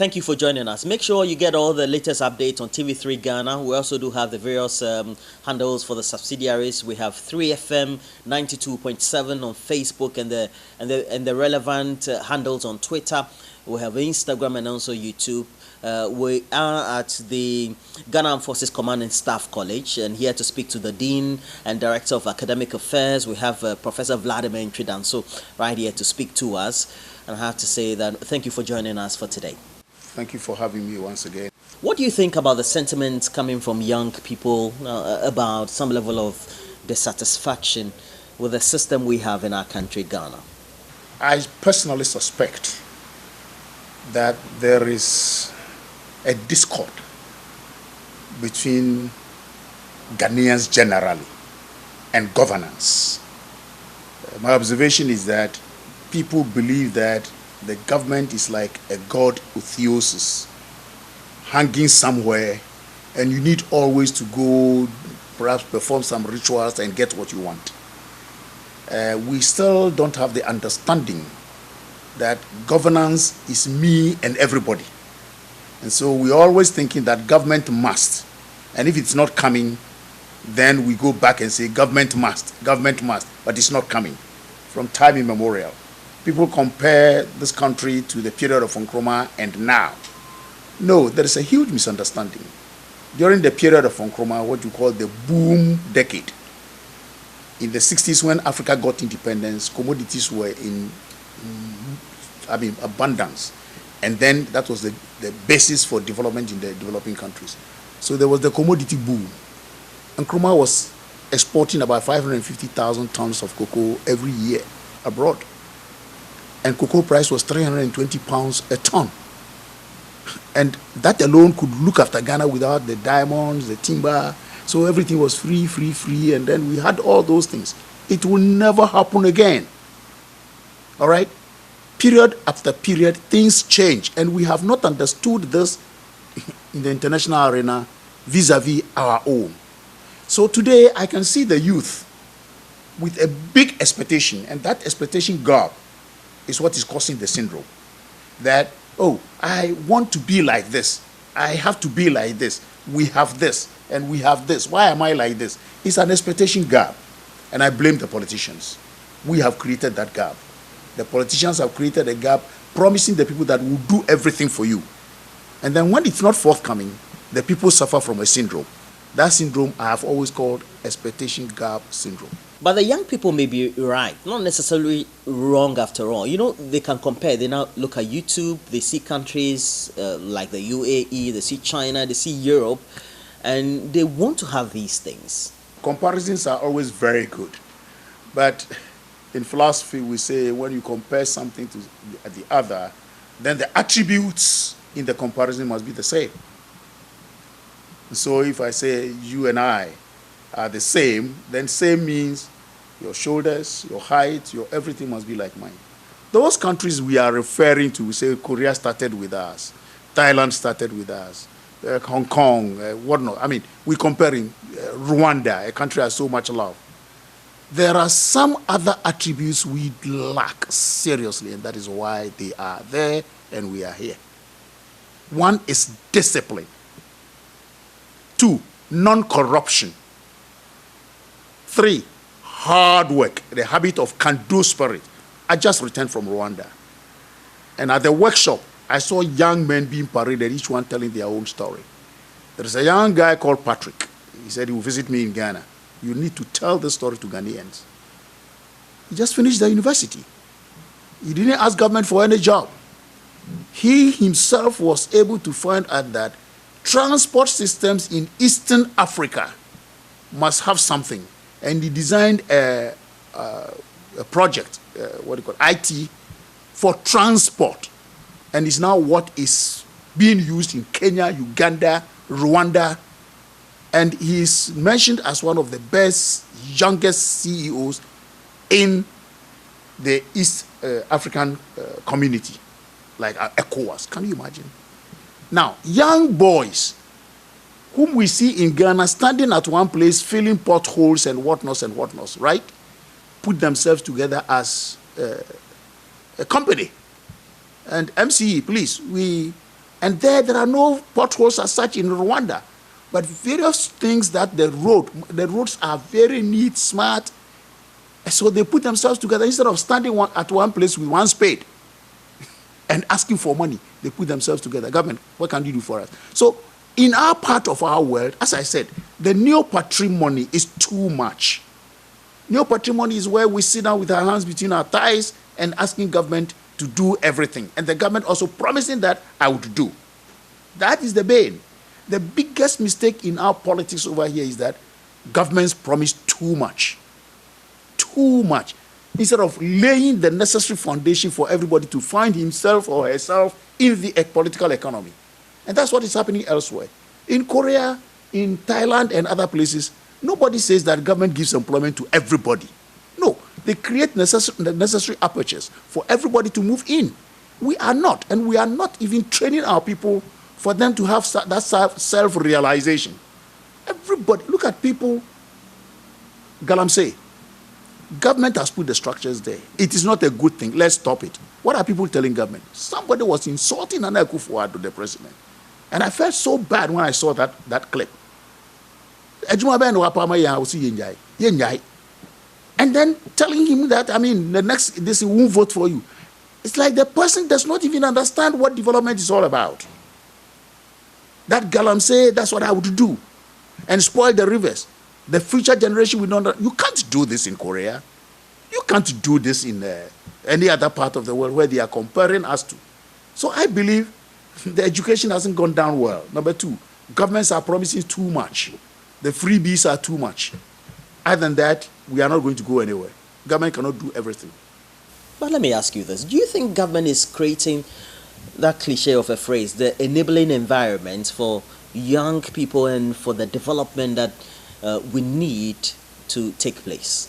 Thank you for joining us. Make sure you get all the latest updates on TV3 Ghana. We also do have the various handles for the subsidiaries. We have 3FM 92.7 on Facebook and the relevant handles on Twitter. We have Instagram and also YouTube. We are at the Ghana Armed Forces Command and Staff College, and here to speak to the Dean and Director of Academic Affairs, we have Professor Vladimir Antwi Danso right here to speak to us. And I have to say that thank you for joining us for today. Thank you for having me once again. What do you think about the sentiments coming from young people about some level of dissatisfaction with the system we have in our country, Ghana? I personally suspect that there is a discord between Ghanaians generally and governance. My observation is that people believe that the government is like a god Theosis hanging somewhere, and you need always to go perhaps perform some rituals and get what you want. We still don't have the understanding that governance is me and everybody. And so we're always thinking that government must. And if it's not coming, then we go back and say government must, but it's not coming from time immemorial. People compare this country to the period of Nkrumah and now. No, there is a huge misunderstanding. During the period of Nkrumah, what you call the boom decade, in the 60s when Africa got independence, commodities were in abundance. And then that was the basis for development in the developing countries. So there was the commodity boom. Nkrumah was exporting about 550,000 tons of cocoa every year abroad. And cocoa price was 320 pounds a ton. And that alone could look after Ghana without the diamonds, the timber. So everything was free. And then we had all those things. It will never happen again. All right? Period after period, things change. And we have not understood this in the international arena vis-a-vis our own. So today, I can see the youth with a big expectation. And that expectation gap is what is causing the syndrome. That, oh, I want to be like this. I have to be like this. We have this and we have this. Why am I like this? It's an expectation gap. And I blame the politicians. We have created that gap. The politicians have created a gap, promising the people that will do everything for you. And then when it's not forthcoming, the people suffer from a syndrome. That syndrome I have always called expectation gap syndrome. But the young people may be right, not necessarily wrong after all. You know, they can compare. They now look at YouTube, they see countries like the UAE, they see China, they see Europe, and they want to have these things. Comparisons are always very good. But in philosophy, we say when you compare something to the other, then the attributes in the comparison must be the same. So if I say you and I are the same, then same means your shoulders, your height, your everything must be like mine. Those countries we are referring to, we say Korea started with us, Thailand started with us, Hong Kong, whatnot. I mean, we're comparing Rwanda, a country has so much love. There are some other attributes we lack seriously, and that is why they are there and we are here. One is discipline. 2, non-corruption. 3, hard work, the habit of can-do spirit. I just returned from Rwanda. And at the workshop, I saw young men being paraded, each one telling their own story. There is a young guy called Patrick. He said he will visit me in Ghana. You need to tell the story to Ghanaians. He just finished the university. He didn't ask government for any job. He himself was able to find out that transport systems in Eastern Africa must have something. And he designed a project, IT, for transport. And it's now what is being used in Kenya, Uganda, Rwanda. And he's mentioned as one of the best, youngest CEOs in the East African community, like ECOWAS. Can you imagine? Now, young boys whom we see in Ghana standing at one place, filling potholes and whatnots, right? Put themselves together as a company. And MCE, please, we And there are no potholes as such in Rwanda. But various things that the roads are very neat, smart. So they put themselves together instead of standing at one place with one spade and asking for money. They put themselves together. Government, what can you do for us? So in our part of our world, as I said, the neo-patrimony is too much. Neo-patrimony is where we sit down with our hands between our thighs and asking government to do everything. And the government also promising that I would do. That is the bane. The biggest mistake in our politics over here is that governments promise too much. Too much. Instead of laying the necessary foundation for everybody to find himself or herself in the political economy. And that's what is happening elsewhere. In Korea, in Thailand, and other places, nobody says that government gives employment to everybody. No, they create the necessary apertures for everybody to move in. We are not, and we are not even training our people for them to have that self-realization. Everybody, look at people, Galamsey. Government has put the structures there. It is not a good thing. Let's stop it. What are people telling government? Somebody was insulting Nana Akufo-Addo, the president. And I felt so bad when I saw that clip. And then telling him that, the next, this won't vote for you. It's like the person does not even understand what development is all about. That Galamsey, that's what I would do. And spoil the rivers. The future generation will not. You can't do this in Korea. You can't do this in any other part of the world where they are comparing us to. So I believe the education hasn't gone down well. Number two, governments are promising too much. The freebies are too much. Other than that, we are not going to go anywhere. Government cannot do everything. But let me ask you this. Do you think government is creating that cliche of a phrase, the enabling environment for young people and for the development that we need to take place?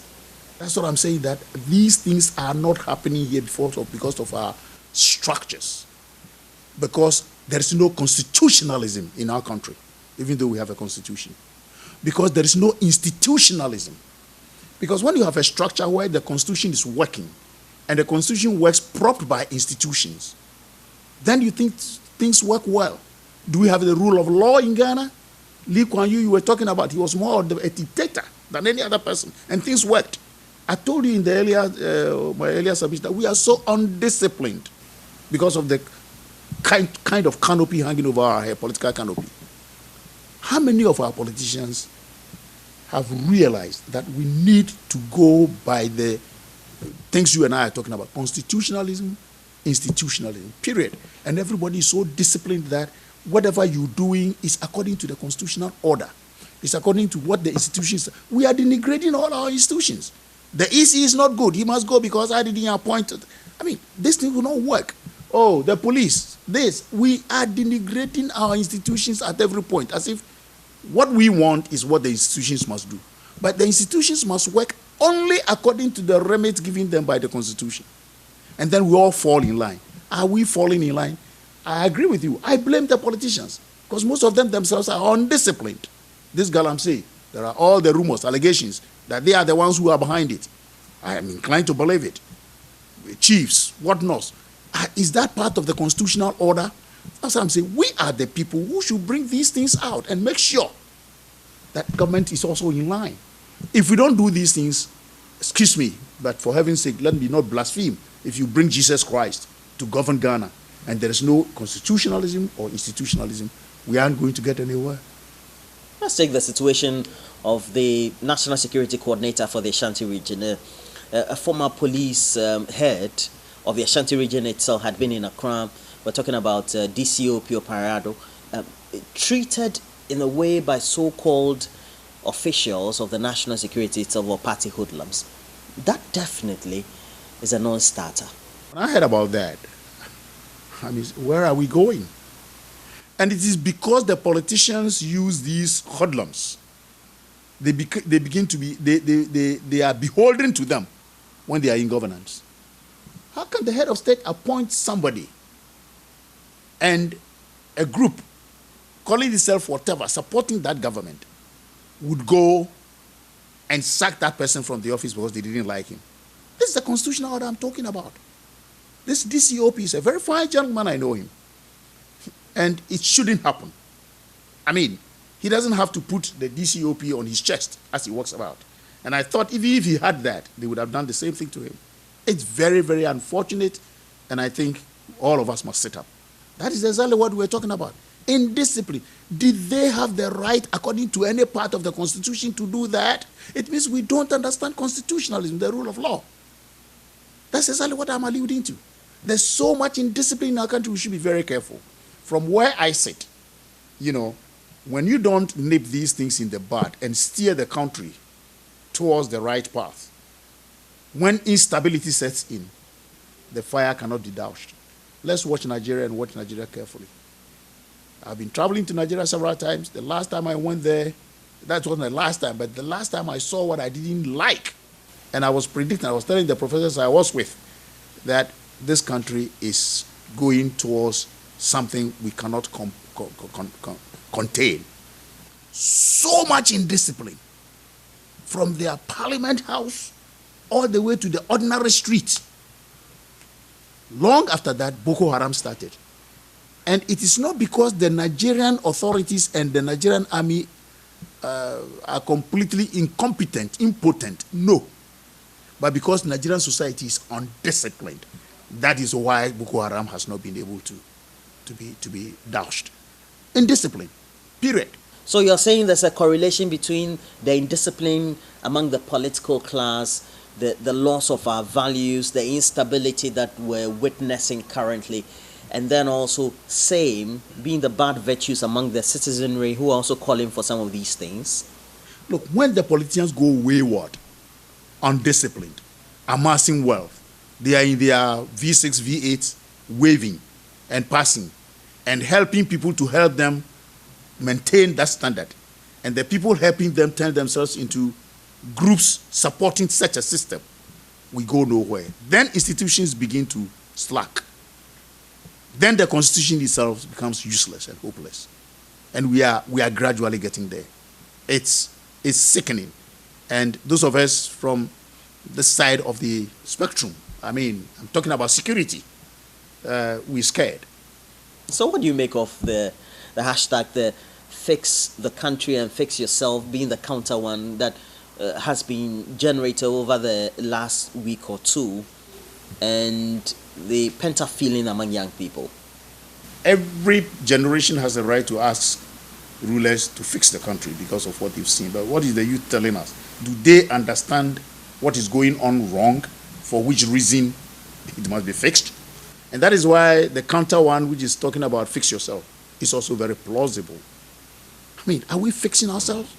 That's what I'm saying, that these things are not happening here because of our structures. Because there is no constitutionalism in our country, even though we have a constitution. Because there is no institutionalism. Because when you have a structure where the constitution is working, and the constitution works propped by institutions, then you think things work well. Do we have the rule of law in Ghana? Lee Kuan Yew, you were talking about, he was more of a dictator than any other person, and things worked. I told you in the my earlier submission that we are so undisciplined because of the kind of canopy hanging over our head, political canopy. How many of our politicians have realized that we need to go by the things you and I are talking about, constitutionalism, institutionalism, period. And everybody is so disciplined that whatever you're doing is according to the constitutional order. It's according to what the institutions. We are denigrating all our institutions. The EC is not good. He must go because I didn't appoint it. This thing will not work. Oh, the police, this. We are denigrating our institutions at every point, as if what we want is what the institutions must do. But the institutions must work only according to the remit given them by the Constitution. And then we all fall in line. Are we falling in line? I agree with you. I blame the politicians because most of them themselves are undisciplined. This Galamsey, there are all the rumors, allegations that they are the ones who are behind it. I am inclined to believe it. Chiefs, whatnot. Is that part of the constitutional order? That's what I'm saying. We are the people who should bring these things out and make sure that government is also in line. If we don't do these things, excuse me, but for heaven's sake, let me not blaspheme. If you bring Jesus Christ to govern Ghana and there is no constitutionalism or institutionalism, we aren't going to get anywhere. Let's take the situation of the National Security Coordinator for the Ashanti region. A former police head of the Ashanti region itself had been in Accra. We're talking about DCO Pio Parado, treated in a way by so-called officials of the national security itself or party hoodlums. That definitely is a non-starter. When I heard about that, where are we going? And it is because the politicians use these hoodlums. They begin to be, they are beholden to them when they are in governance. How can the head of state appoint somebody and a group calling itself whatever, supporting that government, would go and sack that person from the office because they didn't like him? This is the constitutional order I'm talking about. This DCOP is a very fine gentleman, I know him. And it shouldn't happen. I mean, he doesn't have to put the DCOP on his chest as he walks about. And I thought even if he had that, they would have done the same thing to him. It's very, very unfortunate, and I think all of us must sit up. That is exactly what we're talking about. Indiscipline. Did they have the right, according to any part of the Constitution, to do that? It means we don't understand constitutionalism, the rule of law. That's exactly what I'm alluding to. There's so much indiscipline in our country, we should be very careful. From where I sit, when you don't nip these things in the bud and steer the country towards the right path, when instability sets in, the fire cannot be doused. Let's watch Nigeria and watch Nigeria carefully. I've been traveling to Nigeria several times. The last time I went there, that wasn't the last time, but the last time I saw what I didn't like, and I was telling the professors I was with, that this country is going towards something we cannot contain. So much indiscipline, from their parliament house all the way to the ordinary street. Long after that, Boko Haram started. And it is not because the Nigerian authorities and the Nigerian army are completely incompetent, impotent, no. But because Nigerian society is undisciplined. That is why Boko Haram has not been able to be doused. Indiscipline, period. So you're saying there's a correlation between the indiscipline among the political class, the loss of our values, the instability that we're witnessing currently, and then also being the bad virtues among the citizenry who are also calling for some of these things? Look, when the politicians go wayward, undisciplined, amassing wealth, they are in their V6, V8, waving and passing and helping people to help them maintain that standard. And the people helping them turn themselves into groups supporting such a system. We go nowhere. Then institutions begin to slack. Then the Constitution itself becomes useless and hopeless. And we are gradually getting there. It's sickening. And those of us from this side of the spectrum, I mean, I'm talking about security, we're scared. So what do you make of the hashtag, the fix the country and fix yourself, being the counter one that has been generated over the last week or two, and the pent-up feeling among young people? Every generation has the right to ask rulers to fix the country because of what they've seen. But what is the youth telling us? Do they understand what is going on wrong, for which reason it must be fixed? And that is why the counter one, which is talking about fix yourself, is also very plausible. I mean, are we fixing ourselves?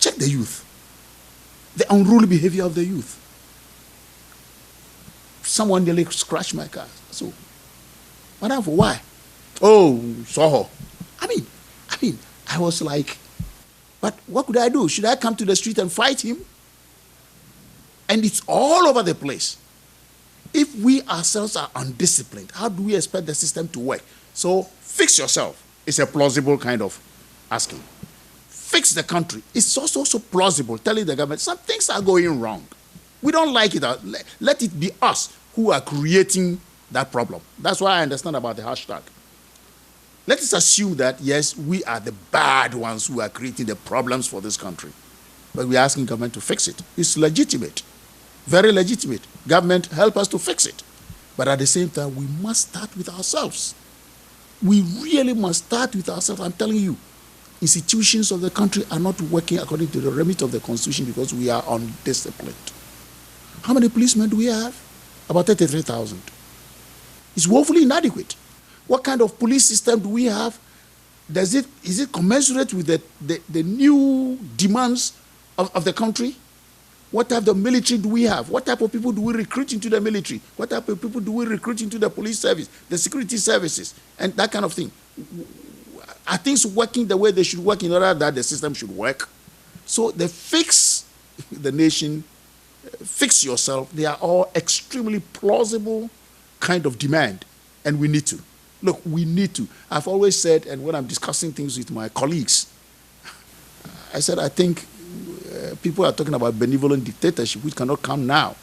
Check the youth. The unruly behavior of the youth. Someone nearly scratched my car. So, madam, for why? Oh, Soho. I mean, I was like, but what could I do? Should I come to the street and fight him? And it's all over the place. If we ourselves are undisciplined, how do we expect the system to work? So, fix yourself is a plausible kind of asking. Fix the country. It's also so plausible, telling the government some things are going wrong. We don't like it. Let it be us who are creating that problem. That's why I understand about the hashtag. Let us assume that, yes, we are the bad ones who are creating the problems for this country. But we're asking government to fix it. It's legitimate. Very legitimate. Government, help us to fix it. But at the same time, we must start with ourselves. We really must start with ourselves. I'm telling you, institutions of the country are not working according to the remit of the Constitution because we are undisciplined. How many policemen do we have? About 33,000. It's woefully inadequate. What kind of police system do we have? Is it commensurate with the new demands of the country? What type of military do we have? What type of people do we recruit into the military? What type of people do we recruit into the police service, the security services, and that kind of thing? Are things working the way they should work in order that the system should work? So the fix the nation, fix yourself, they are all extremely plausible kind of demand, and we need to. Look, we need to. I've always said, and when I'm discussing things with my colleagues, I said, I think people are talking about benevolent dictatorship, which cannot come now.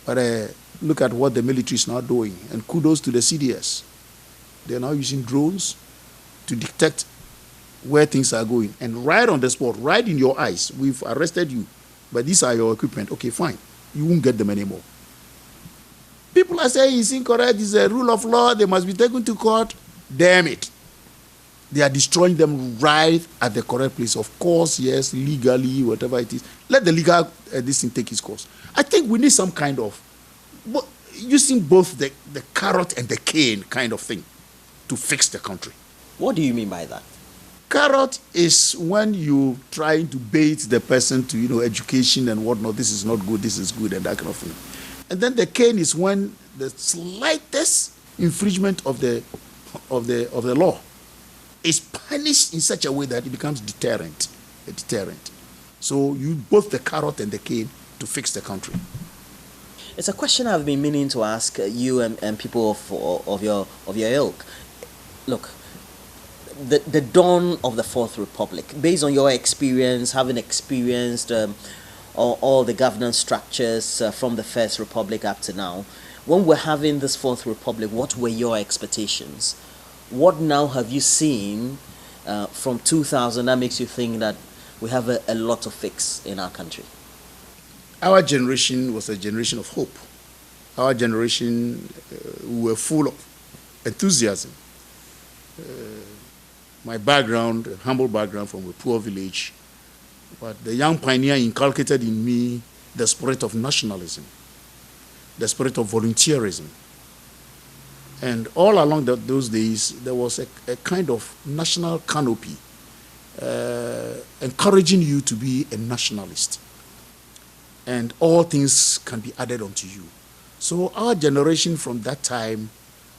But look at what the military is now doing, and kudos to the CDS. They're now using drones to detect where things are going. And right on the spot, right in your eyes, we've arrested you, but these are your equipment. Okay, fine. You won't get them anymore. People are saying it's incorrect, it's a rule of law, they must be taken to court. Damn it. They are destroying them right at the correct place. Of course, yes, legally, whatever it is. Let the legal this thing take its course. I think we need some kind of, using both the carrot and the cane kind of thing to fix the country. What do you mean by that? Carrot is when you trying to bait the person to, education and whatnot. This is not good, this is good, and that kind of thing. And then the cane is when the slightest infringement of the law is punished in such a way that it becomes a deterrent. So you both the carrot and the cane to fix the country. It's a question I've been meaning to ask you and people of your ilk. Look, the dawn of the Fourth Republic, based on your experience, having experienced all the governance structures from the First Republic up to now, when we're having this Fourth Republic, what were your expectations? What now have you seen from 2000 that makes you think that we have a lot to fix in our country? Our generation was a generation of hope. Our generation, we were full of enthusiasm. My background, a humble background from a poor village, but the young pioneer inculcated in me the spirit of nationalism, the spirit of volunteerism. And all along those days, there was a kind of national canopy encouraging you to be a nationalist. And all things can be added onto you. So our generation from that time,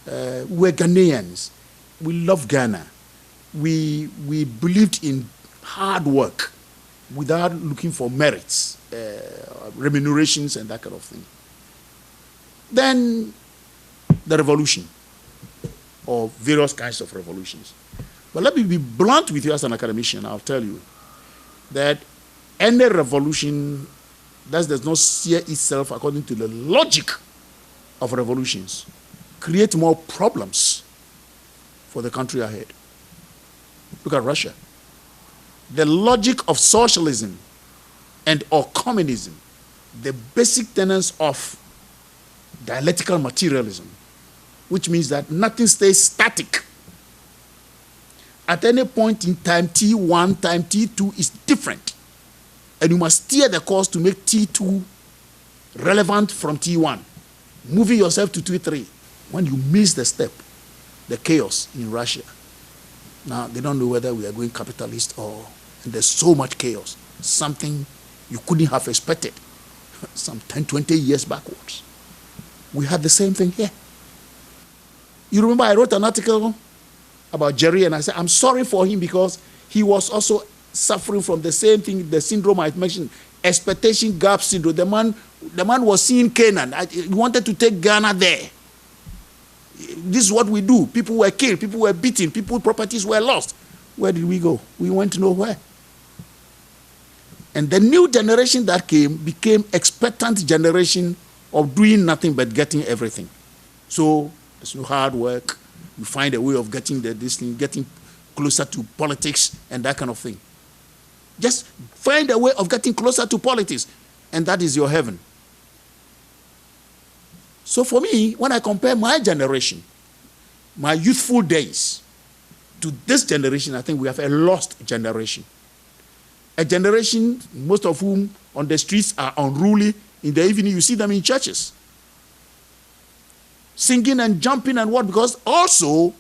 we're Ghanaians. We love Ghana. We believed in hard work without looking for merits, remunerations, and that kind of thing. Then the revolution, or various kinds of revolutions. But let me be blunt with you as an academician. I'll tell you that any revolution that does not steer itself according to the logic of revolutions create more problems for the country ahead. Look at Russia. The logic of socialism and or communism, the basic tenets of dialectical materialism, which means that nothing stays static. At any point in time, T1, time T2 is different. And you must steer the course to make T2 relevant from T1, moving yourself to T3. When you miss the step, the chaos in Russia. Now, they don't know whether we are going capitalist or, and there's so much chaos, something you couldn't have expected some 10, 20 years backwards. We had the same thing here. You remember I wrote an article about Jerry, and I said, I'm sorry for him because he was also suffering from the same thing, the syndrome I mentioned, expectation gap syndrome. The man was seeing Canaan. He wanted to take Ghana there. This is what we do. People were killed, people were beaten, people's properties were lost. Where did we go? We went nowhere. And the new generation that came became expectant generation of doing nothing but getting everything. So there's no hard work. You find a way of getting this thing, getting closer to politics and that kind of thing. Just find a way of getting closer to politics, and that is your heaven. So for me, when I compare my generation, my youthful days, to this generation, I think we have a lost generation. A generation, most of whom on the streets are unruly. In the evening, you see them in churches, singing and jumping and what? Because also,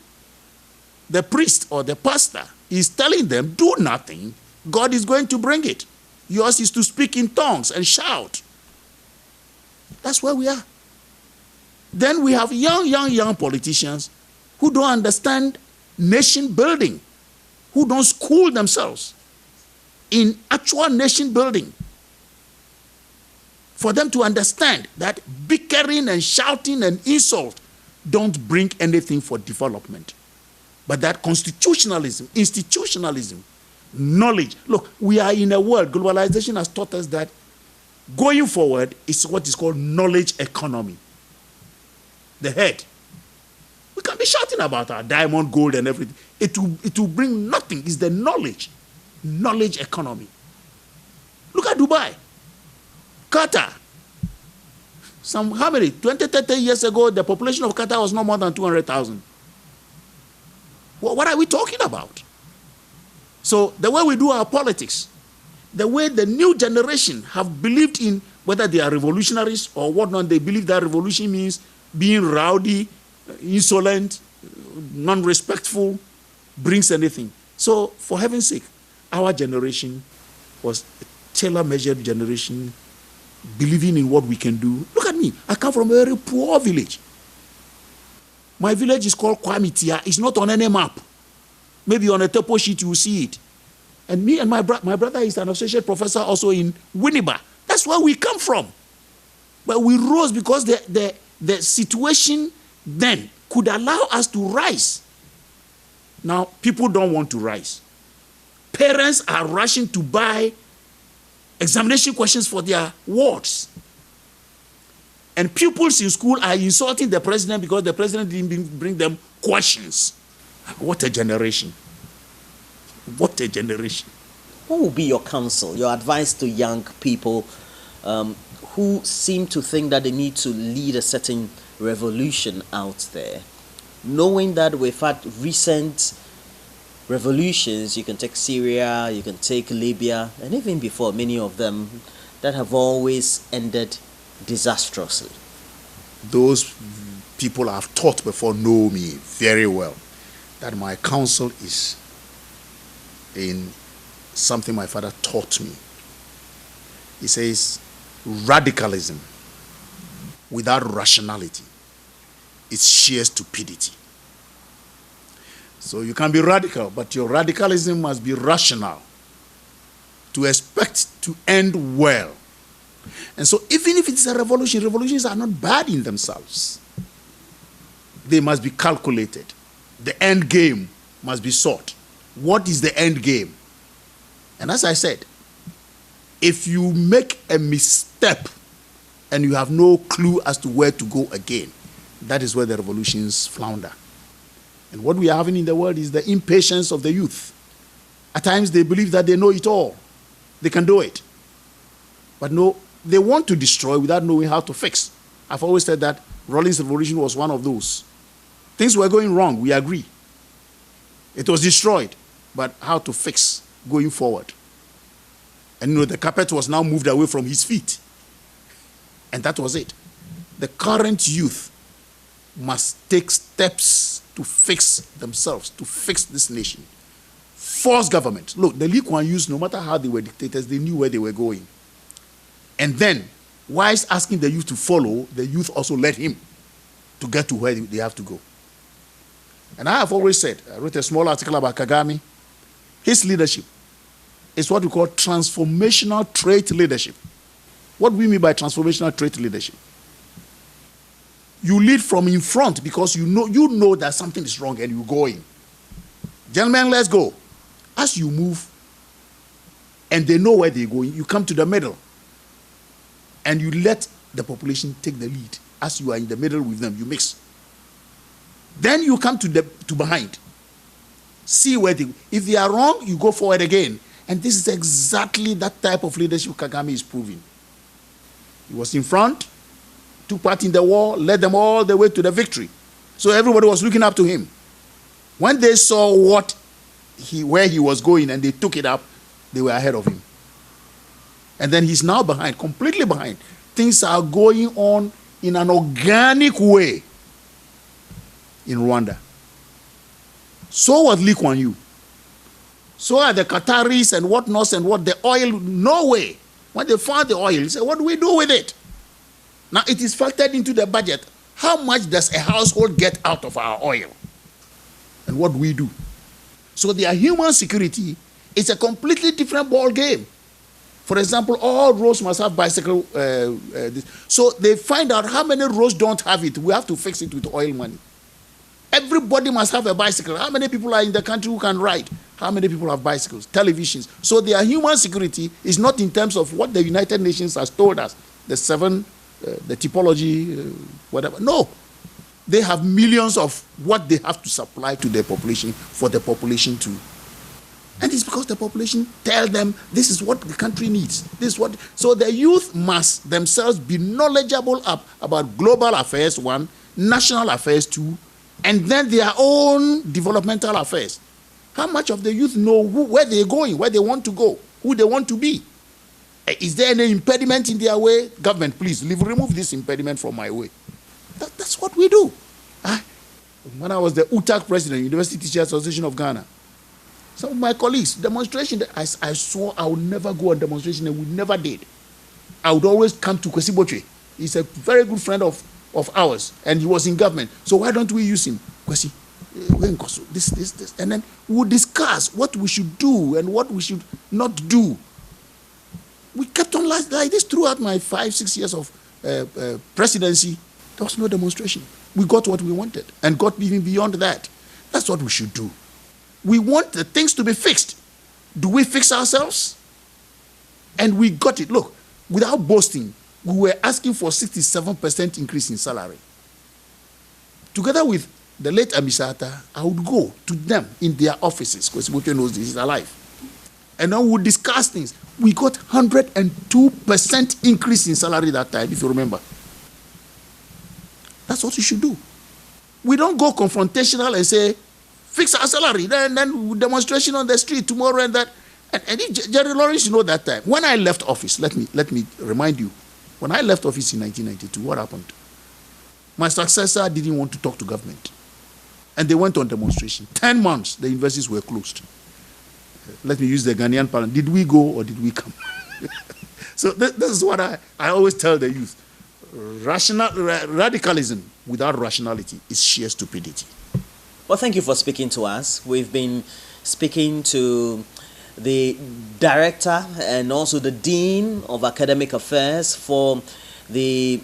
the priest or the pastor is telling them, do nothing. God is going to bring it. Yours is to speak in tongues and shout. That's where we are. Then we have young politicians who don't understand nation building, who don't school themselves in actual nation building. For them to understand that bickering and shouting and insult don't bring anything for development. But that constitutionalism, institutionalism, knowledge. Look, we are in a world, globalization has taught us that going forward is what is called knowledge economy. The head. We can be be shouting about our diamond, gold, and everything. It will bring nothing. It's the knowledge economy. Look at Dubai, Qatar. How many? 20, 30 years ago, the population of Qatar was no more than 200,000. What are we talking about? So the way we do our politics, the way the new generation have believed in, whether they are revolutionaries or whatnot, they believe that revolution means being rowdy, insolent, non-respectful, brings anything. So for heaven's sake, our generation was a tailor-measured generation, believing in what we can do. Look at me. I come from a very poor village. My village is called Kwamitia. It's not on any map. Maybe on a topo sheet you will see it. And me and my brother is an associate professor also in Winneba. That's where we come from. But we rose because the situation then could allow us to rise. Now, people don't want to rise. Parents are rushing to buy examination questions for their wards. And pupils in school are insulting the president because the president didn't bring them questions. What a generation. What a generation. What would be your counsel, your advice to young people who seem to think that they need to lead a certain revolution out there, knowing that we've had recent revolutions? You can take Syria, you can take Libya, and even before, many of them that have always ended disastrously. Those people I've taught before know me very well, that my counsel is in something my father taught me. He says, radicalism without rationality is sheer stupidity. So you can be radical, but your radicalism must be rational to expect to end well. And so even if it's a revolution, revolutions are not bad in themselves. They must be calculated. The end game must be sought. What is the end game? And as I said, if you make a misstep and you have no clue as to where to go again, that is where the revolutions flounder. And what we are having in the world is the impatience of the youth. At times they believe that they know it all. They can do it. But no, they want to destroy without knowing how to fix. I've always said that Rawlings' revolution was one of those. Things were going wrong, we agree. It was destroyed, but how to fix going forward. And the carpet was now moved away from his feet. And that was it. The current youth must take steps to fix themselves, to fix this nation. Force government. Look, the Lee Kuan Yews, no matter how they were dictators, they knew where they were going. And then, whilst asking the youth to follow, the youth also led him to get to where they have to go. And I have always said, I wrote a small article about Kagame. His leadership is what we call transformational trait leadership. What do we mean by transformational trait leadership? You lead from in front because you know that something is wrong and you go in. Gentlemen, let's go. As you move and they know where they're going, you come to the middle and you let the population take the lead. As you are in the middle with them, you mix. Then you come to behind. See where if they are wrong, you go forward again. And this is exactly that type of leadership Kagame is proving. He was in front, took part in the war, led them all the way to the victory. So everybody was looking up to him. When they saw where he was going and they took it up, they were ahead of him. And then he's now behind, completely behind. Things are going on in an organic way in Rwanda. So was Lee Kuan Yew. So are the Qataris and whatnot and what the oil, no way. When they found the oil, they said, what do we do with it? Now it is factored into the budget. How much does a household get out of our oil? And what do we do? So their human security is a completely different ball game. For example, all roads must have bicycle. So they find out how many roads don't have it. We have to fix it with oil money. Everybody must have a bicycle. How many people are in the country who can ride? How many people have bicycles, televisions? So their human security is not in terms of what the United Nations has told us, the seven, the typology, whatever. No. They have millions of what they have to supply to their population for the population to. And it's because the population tell them this is what the country needs. This is what. So the youth must themselves be knowledgeable about global affairs, one, national affairs, two, and then their own developmental affairs. How much of the youth know where they're going, where they want to go, who they want to be? Is there any impediment in their way? Government, please remove this impediment from my way. That's what we do. When I was the UTAC president, University Teachers Association of Ghana, some of my colleagues, demonstration, I swore I would never go on demonstration, and we never did. I would always come to Kwesi Botwe. He's a very good friend of ours, and he was in government. So why don't we use him? Kwesi, this. And then we'll discuss what we should do and what we should not do. We kept on like this throughout my 5-6 years of presidency. There was no demonstration. We got what we wanted and got even beyond that. That's what we should do. We want the things to be fixed. Do we fix ourselves? And we got it. Look, without boasting, we were asking for 67% increase in salary. Together with the late Amisata, I would go to them in their offices, because Mocho knows this is alive. And then we would discuss things. We got 102% increase in salary that time, if you remember. That's what you should do. We don't go confrontational and say, fix our salary, then demonstration on the street tomorrow and that. And Jerry Lawrence, you know that time. When I left office, let me remind you, when I left office in 1992, what happened? My successor didn't want to talk to government. And they went on demonstration. 10 months, the universities were closed. Let me use the Ghanaian parlance. Did we go or did we come? So this is what I always tell the youth. Radicalism without rationality is sheer stupidity. Well, thank you for speaking to us. We've been speaking to the director and also the dean of academic affairs for the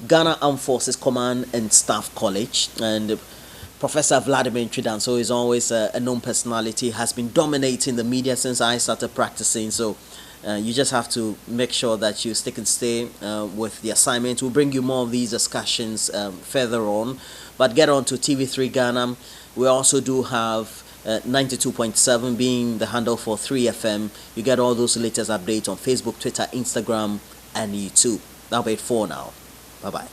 Ghana Armed Forces Command and Staff College, and Professor Vladimir Antwi Danso is always a known personality, has been dominating the media since I started practicing. So you just have to make sure that you stick and stay with the assignment. We'll bring you more of these discussions further on. But get on to TV3 Ghana. We also do have 92.7 being the handle for 3FM. You get all those latest updates on Facebook, Twitter, Instagram, and YouTube. That'll be it for now. Bye-bye.